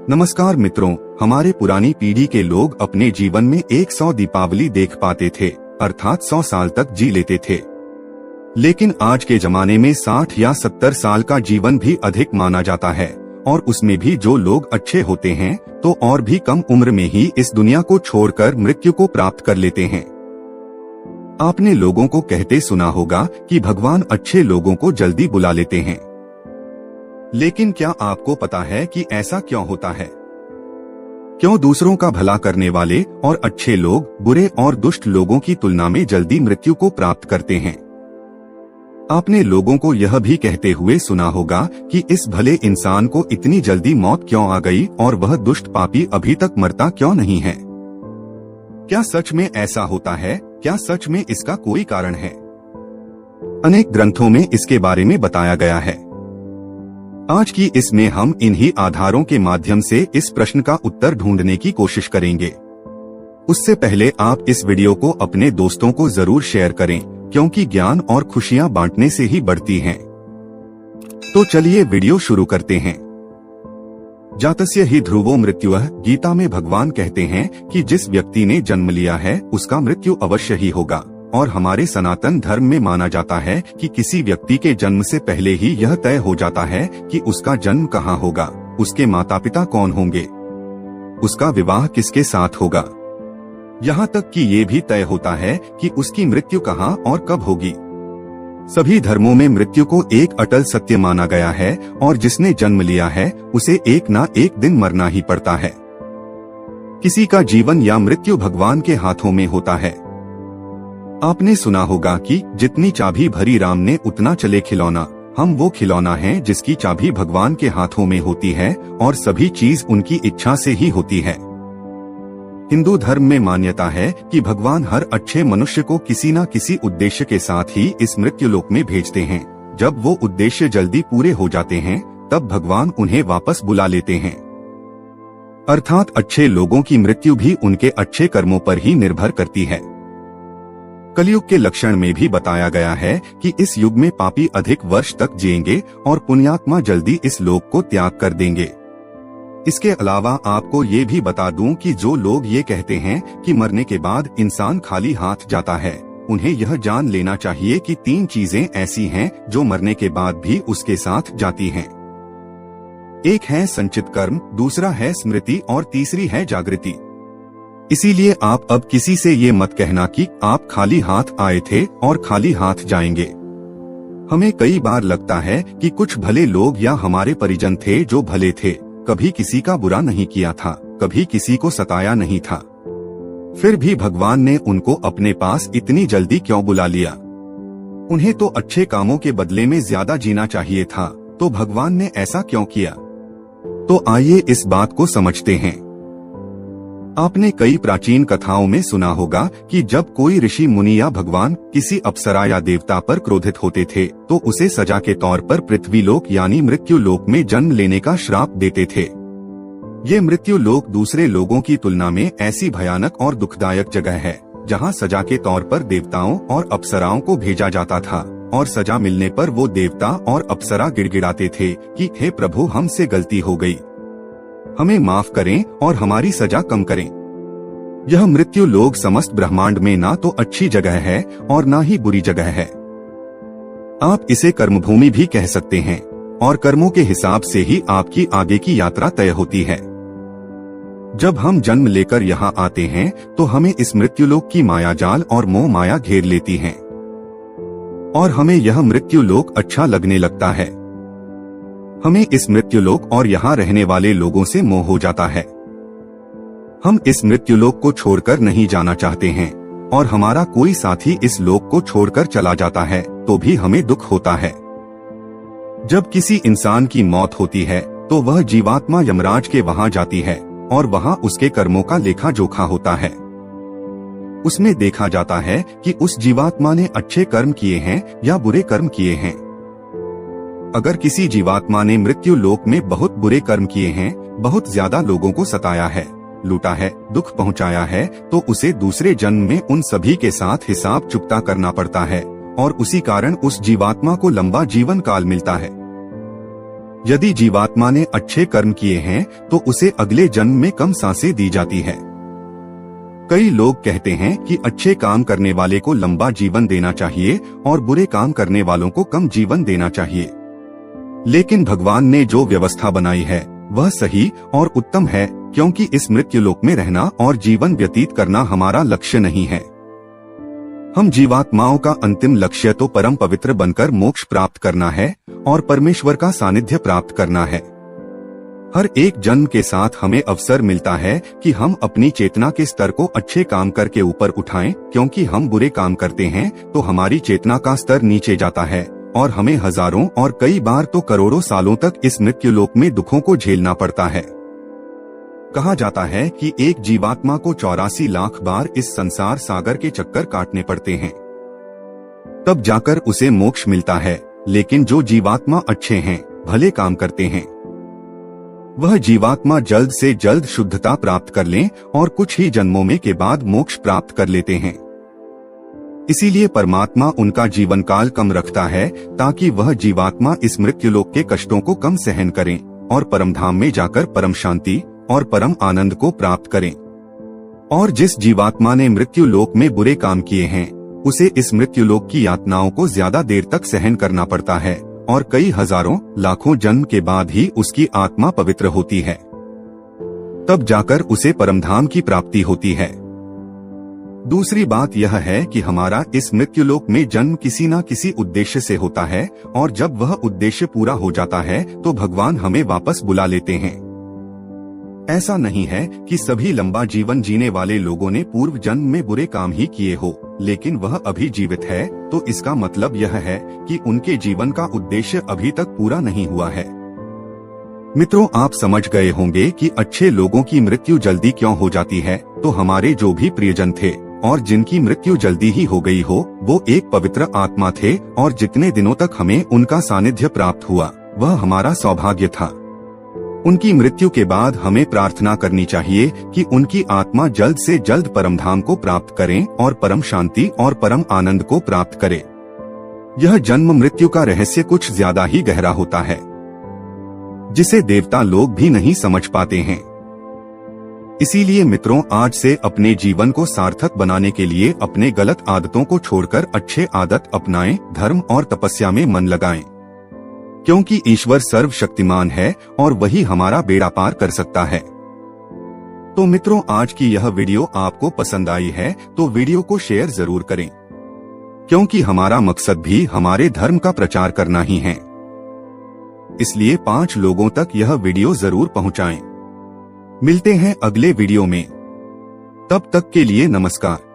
नमस्कार मित्रों, हमारे पुरानी पीढ़ी के लोग अपने जीवन में 100 दीपावली देख पाते थे, अर्थात 100 साल तक जी लेते थे। लेकिन आज के जमाने में 60 या 70 साल का जीवन भी अधिक माना जाता है, और उसमें भी जो लोग अच्छे होते हैं तो और भी कम उम्र में ही इस दुनिया को छोड़कर मृत्यु को प्राप्त कर लेते हैं। आपने लोगों को कहते सुना होगा कि भगवान अच्छे लोगों को जल्दी बुला लेते हैं। लेकिन क्या आपको पता है कि ऐसा क्यों होता है? क्यों दूसरों का भला करने वाले और अच्छे लोग बुरे और दुष्ट लोगों की तुलना में जल्दी मृत्यु को प्राप्त करते हैं? आपने लोगों को यह भी कहते हुए सुना होगा कि इस भले इंसान को इतनी जल्दी मौत क्यों आ गई और वह दुष्ट पापी अभी तक मरता क्यों नहीं है। क्या सच में ऐसा होता है? क्या सच में इसका कोई कारण है? अनेक ग्रंथों में इसके बारे में बताया गया है। आज की इसमें हम इन्हीं आधारों के माध्यम से इस प्रश्न का उत्तर ढूंढने की कोशिश करेंगे। उससे पहले आप इस वीडियो को अपने दोस्तों को जरूर शेयर करें, क्योंकि ज्ञान और खुशियां बांटने से ही बढ़ती हैं। तो चलिए वीडियो शुरू करते हैं। जातस्य ही ध्रुवो मृत्युः, गीता में भगवान कहते हैं कि जिस व्यक्ति ने जन्म लिया है उसका मृत्यु अवश्य ही होगा। और हमारे सनातन धर्म में माना जाता है कि किसी व्यक्ति के जन्म से पहले ही यह तय हो जाता है कि उसका जन्म कहाँ होगा, उसके माता पिता कौन होंगे, उसका विवाह किसके साथ होगा। यहाँ तक कि ये भी तय होता है कि उसकी मृत्यु कहाँ और कब होगी। सभी धर्मों में मृत्यु को एक अटल सत्य माना गया है, और जिसने जन्म लिया है उसे एक ना एक दिन मरना ही पड़ता है। किसी का जीवन या मृत्यु भगवान के हाथों में होता है। आपने सुना होगा कि जितनी चाबी भरी राम ने उतना चले खिलौना। हम वो खिलौना हैं जिसकी चाबी भगवान के हाथों में होती है, और सभी चीज उनकी इच्छा से ही होती है। हिंदू धर्म में मान्यता है कि भगवान हर अच्छे मनुष्य को किसी न किसी उद्देश्य के साथ ही इस मृत्युलोक में भेजते हैं। जब वो उद्देश्य जल्दी पूरे हो जाते हैं तब भगवान उन्हें वापस बुला लेते हैं। अर्थात अच्छे लोगों की मृत्यु भी उनके अच्छे कर्मों पर ही निर्भर करती है। कलयुग के लक्षण में भी बताया गया है कि इस युग में पापी अधिक वर्ष तक जिएंगे और पुण्यात्मा जल्दी इस लोक को त्याग कर देंगे। इसके अलावा आपको ये भी बता दूं कि जो लोग ये कहते हैं कि मरने के बाद इंसान खाली हाथ जाता है, उन्हें यह जान लेना चाहिए कि 3 चीजें ऐसी हैं जो मरने के बाद भी उसके साथ जाती हैं। एक है संचित कर्म, दूसरा है स्मृति और तीसरी है जागृति। इसीलिए आप अब किसी से ये मत कहना कि आप खाली हाथ आए थे और खाली हाथ जाएंगे। हमें कई बार लगता है कि कुछ भले लोग या हमारे परिजन थे जो भले थे, कभी किसी का बुरा नहीं किया था, कभी किसी को सताया नहीं था, फिर भी भगवान ने उनको अपने पास इतनी जल्दी क्यों बुला लिया। उन्हें तो अच्छे कामों के बदले में ज्यादा जीना चाहिए था, तो भगवान ने ऐसा क्यों किया? तो आइए इस बात को समझते हैं। आपने कई प्राचीन कथाओं में सुना होगा कि जब कोई ऋषि मुनि या भगवान किसी अप्सरा या देवता पर क्रोधित होते थे तो उसे सजा के तौर पर पृथ्वीलोक यानी मृत्यु लोक में जन्म लेने का श्राप देते थे। ये मृत्यु लोक दूसरे लोगों की तुलना में ऐसी भयानक और दुखदायक जगह है जहाँ सजा के तौर पर देवताओं और अप्सराओं को भेजा जाता था, और सजा मिलने पर वो देवता और अप्सरा गिड़गिड़ाते थे कि हे प्रभु, हमसे गलती हो गई, हमें माफ करें और हमारी सजा कम करें। यह मृत्यु लोक समस्त ब्रह्मांड में ना तो अच्छी जगह है और ना ही बुरी जगह है। आप इसे कर्मभूमि भी कह सकते हैं, और कर्मों के हिसाब से ही आपकी आगे की यात्रा तय होती है। जब हम जन्म लेकर यहाँ आते हैं तो हमें इस मृत्युलोक की माया जाल और मोह माया घेर लेती है, और हमें यह मृत्युलोक अच्छा लगने लगता है। हमें इस मृत्युलोक और यहाँ रहने वाले लोगों से मोह हो जाता है। हम इस मृत्युलोक को छोड़कर नहीं जाना चाहते हैं, और हमारा कोई साथी इस लोक को छोड़कर चला जाता है तो भी हमें दुख होता है। जब किसी इंसान की मौत होती है तो वह जीवात्मा यमराज के वहाँ जाती है, और वहाँ उसके कर्मों का लेखा जोखा होता है। उसमें देखा जाता है कि उस जीवात्मा ने अच्छे कर्म किए हैं या बुरे कर्म किए हैं। अगर किसी जीवात्मा ने मृत्यु लोक में बहुत बुरे कर्म किए हैं, बहुत ज्यादा लोगों को सताया है, लूटा है, दुख पहुंचाया है, तो उसे दूसरे जन्म में उन सभी के साथ हिसाब चुकता करना पड़ता है, और उसी कारण उस जीवात्मा को लंबा जीवन काल मिलता है। यदि जीवात्मा ने अच्छे कर्म किए हैं तो उसे अगले जन्म में कम सांसें दी जाती है। कई लोग कहते हैं कि अच्छे काम करने वाले को लंबा जीवन देना चाहिए और बुरे काम करने वालों को कम जीवन देना चाहिए। लेकिन भगवान ने जो व्यवस्था बनाई है वह सही और उत्तम है, क्योंकि इस मृत्युलोक में रहना और जीवन व्यतीत करना हमारा लक्ष्य नहीं है। हम जीवात्माओं का अंतिम लक्ष्य तो परम पवित्र बनकर मोक्ष प्राप्त करना है और परमेश्वर का सानिध्य प्राप्त करना है। हर एक जन्म के साथ हमें अवसर मिलता है कि हम अपनी चेतना के स्तर को अच्छे काम करके ऊपर उठाएं, क्योंकि हम बुरे काम करते हैं तो हमारी चेतना का स्तर नीचे जाता है और हमें हजारों और कई बार तो करोड़ों सालों तक इस मृत्युलोक में दुखों को झेलना पड़ता है। कहा जाता है कि एक जीवात्मा को 84 लाख बार इस संसार सागर के चक्कर काटने पड़ते हैं, तब जाकर उसे मोक्ष मिलता है। लेकिन जो जीवात्मा अच्छे हैं, भले काम करते हैं, वह जीवात्मा जल्द से जल्द शुद्धता प्राप्त कर लें और कुछ ही जन्मों में के बाद मोक्ष प्राप्त कर लेते हैं। इसीलिए परमात्मा उनका जीवन काल कम रखता है, ताकि वह जीवात्मा इस मृत्युलोक के कष्टों को कम सहन करें और परम धाम में जाकर परम शांति और परम आनंद को प्राप्त करें। और जिस जीवात्मा ने मृत्यु लोक में बुरे काम किए हैं, उसे इस मृत्युलोक की यातनाओं को ज्यादा देर तक सहन करना पड़ता है और कई हजारों लाखों जन्म के बाद ही उसकी आत्मा पवित्र होती है, तब जाकर उसे परमधाम की प्राप्ति होती है। दूसरी बात यह है कि हमारा इस मृत्युलोक में जन्म किसी न किसी उद्देश्य से होता है, और जब वह उद्देश्य पूरा हो जाता है तो भगवान हमें वापस बुला लेते हैं। ऐसा नहीं है कि सभी लंबा जीवन जीने वाले लोगों ने पूर्व जन्म में बुरे काम ही किए हो, लेकिन वह अभी जीवित है, तो इसका मतलब यह है कि उनके जीवन का उद्देश्य अभी तक पूरा नहीं हुआ है। मित्रों, आप समझ गए होंगे कि अच्छे लोगों की मृत्यु जल्दी क्यों हो जाती है। तो हमारे जो भी प्रियजन थे और जिनकी मृत्यु जल्दी ही हो गई हो, वो एक पवित्र आत्मा थे, और जितने दिनों तक हमें उनका सानिध्य प्राप्त हुआ वह हमारा सौभाग्य था। उनकी मृत्यु के बाद हमें प्रार्थना करनी चाहिए कि उनकी आत्मा जल्द से जल्द परमधाम को प्राप्त करें और परम शांति और परम आनंद को प्राप्त करे। यह जन्म मृत्यु का रहस्य कुछ ज्यादा ही गहरा होता है, जिसे देवता लोग भी नहीं समझ पाते हैं। इसीलिए मित्रों, आज से अपने जीवन को सार्थक बनाने के लिए अपने गलत आदतों को छोड़कर अच्छे आदत अपनाएं, धर्म और तपस्या में मन लगाएं, क्योंकि ईश्वर सर्वशक्तिमान है और वही हमारा बेड़ा पार कर सकता है। तो मित्रों, आज की यह वीडियो आपको पसंद आई है तो वीडियो को शेयर जरूर करें, क्योंकि हमारा मकसद भी हमारे धर्म का प्रचार करना ही है। इसलिए 5 लोगों तक यह वीडियो जरूर पहुंचाएं। मिलते हैं अगले वीडियो में, तब तक के लिए नमस्कार।